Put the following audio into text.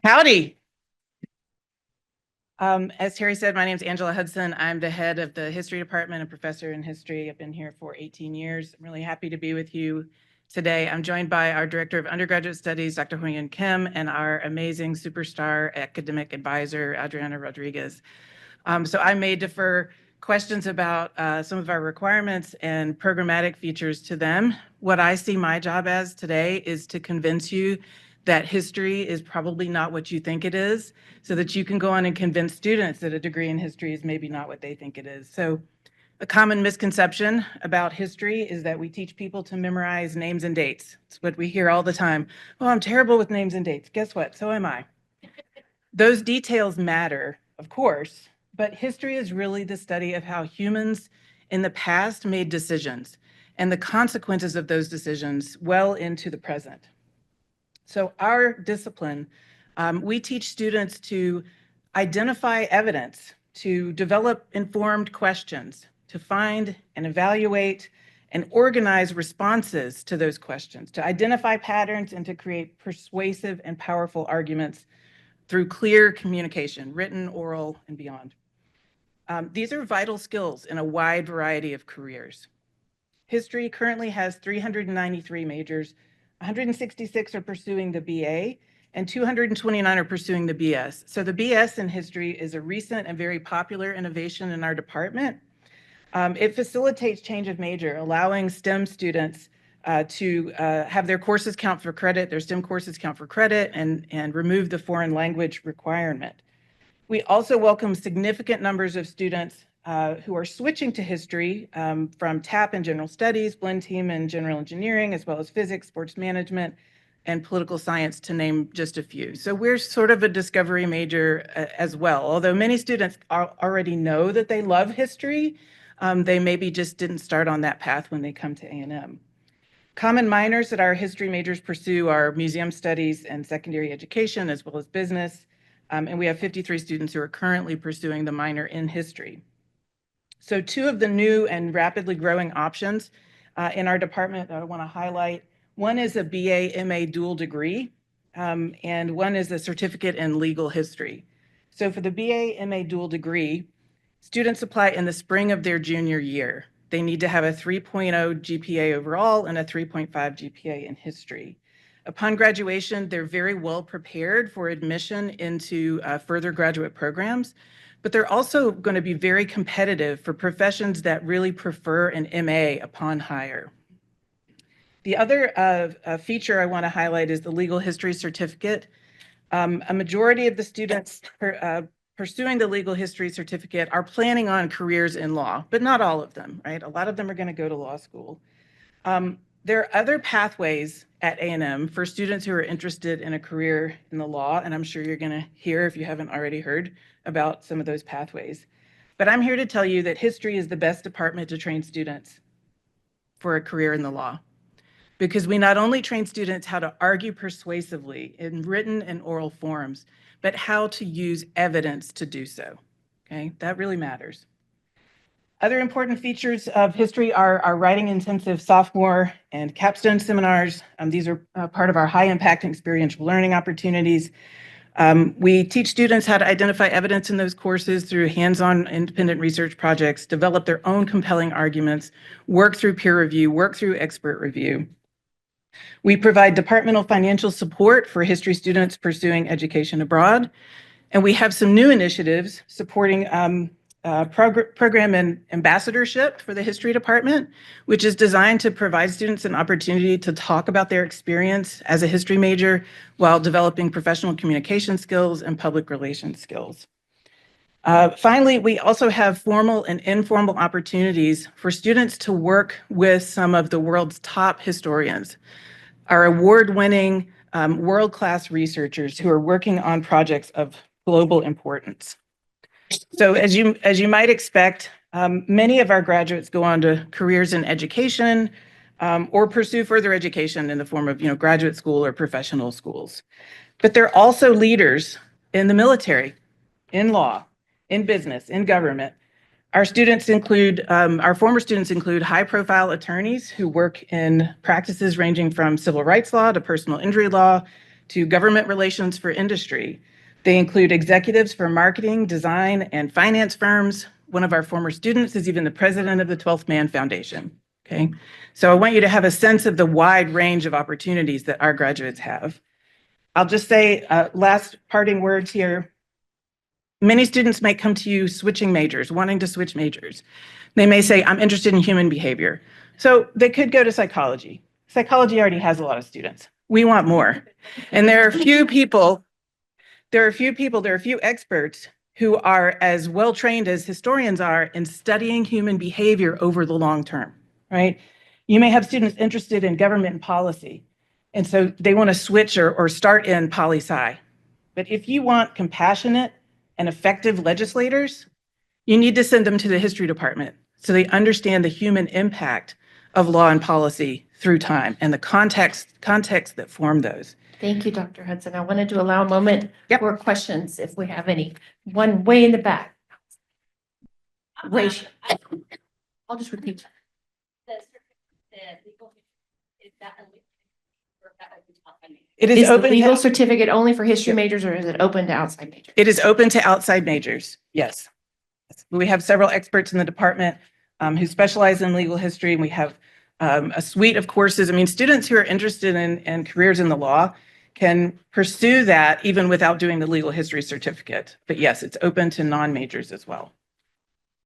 Howdy. As Terry said, my name is Angela Hudson. I'm the head of the history department and professor in history. I've been here for 18 years. I'm really happy to be with you today. I'm joined by our director of undergraduate studies, Dr. Huyen Kim, and our amazing superstar academic advisor, Adriana Rodriguez. So I may defer questions about some of our requirements and programmatic features to them. What I see my job as today is to convince you that history is probably not what you think it is, so that you can go on and convince students that a degree in history is maybe not what they think it is. So a common misconception about history is that we teach people to memorize names and dates. It's what we hear all the time. Oh, I'm terrible with names and dates. Guess what? So am I. Those details matter, of course, but history is really the study of how humans in the past made decisions and the consequences of those decisions well into the present. So our discipline, we teach students to identify evidence, to develop informed questions, to find and evaluate and organize responses to those questions, to identify patterns and to create persuasive and powerful arguments through clear communication, written, oral, and beyond. These are vital skills in a wide variety of careers. History currently has 393 majors, 166 are pursuing the BA, and 229 are pursuing the BS. So the BS in history is a recent and very popular innovation in our department. It facilitates change of major, allowing STEM students to have their courses count for credit, their STEM courses count for credit, and remove the foreign language requirement. We also welcome significant numbers of students who are switching to history from TAP and general studies, blend team and general engineering, as well as physics, sports management, and political science, to name just a few. So we're sort of a discovery major as well. Although many students already know that they love history, they maybe just didn't start on that path when they come to A&M. Common minors that our history majors pursue are museum studies and secondary education, as well as business. And we have 53 students who are currently pursuing the minor in history. So two of the new and rapidly growing options in our department that I want to highlight, one is a BA-MA dual degree, and one is a certificate in legal history. So for the BA-MA dual degree, students apply in the spring of their junior year. They need to have a 3.0 GPA overall and a 3.5 GPA in history. Upon graduation, they're very well prepared for admission into further graduate programs, but they're also going to be very competitive for professions that really prefer an MA upon hire. The other feature I want to highlight is the legal history certificate. A majority of the students pursuing the legal history certificate are planning on careers in law, but not all of them, right? A lot of them are going to go to law school. There are other pathways at A&M for students who are interested in a career in the law, and I'm sure you're going to hear, if you haven't already heard, about some of those pathways. But I'm here to tell you that history is the best department to train students for a career in the law, because we not only train students how to argue persuasively in written and oral forms, but how to use evidence to do so. Okay, that really matters. Other important features of history are our writing intensive sophomore and capstone seminars. These are part of our high impact experiential learning opportunities. We teach students how to identify evidence in those courses through hands-on independent research projects, develop their own compelling arguments, work through peer review, work through expert review. We provide departmental financial support for history students pursuing education abroad. And we have some new initiatives supporting program and ambassadorship for the history department, which is designed to provide students an opportunity to talk about their experience as a history major while developing professional communication skills and public relations skills. Finally, we also have formal and informal opportunities for students to work with some of the world's top historians, our award-winning world-class researchers who are working on projects of global importance. So as you might expect, many of our graduates go on to careers in education or pursue further education in the form of graduate school or professional schools. But they're also leaders in the military, in law, in business, in government. Our students include, our former students include high-profile attorneys who work in practices ranging from civil rights law to personal injury law to government relations for industry. They include executives for marketing, design, and finance firms. One of our former students is even the president of the 12th Man Foundation. Okay, so I want you to have a sense of the wide range of opportunities that our graduates have. I'll just say last parting words here. Many students might come to you switching majors, wanting to switch majors. They may say, I'm interested in human behavior. So they could go to psychology. Psychology already has a lot of students. We want more. And there are few experts who are as well trained as historians are in studying human behavior over the long term, right? You may have students interested in government and policy, and so they want to switch or start in poli-sci. But if you want compassionate and effective legislators, you need to send them to the history department so they understand the human impact of law and policy through time and the context that form those. Thank you, Dr. Hudson. I wanted to allow a moment Yep. for questions if we have any. One way in the back. Raise. I'll just repeat. It Is is the open legal to, certificate only for history Yep. majors, or is it open to outside majors? it is open to outside majors, yes. We have several experts in the department who specialize in legal history, and we have a suite of courses. I mean, students who are interested in careers in the law can pursue that even without doing the legal history certificate. But yes, it's open to non-majors as well.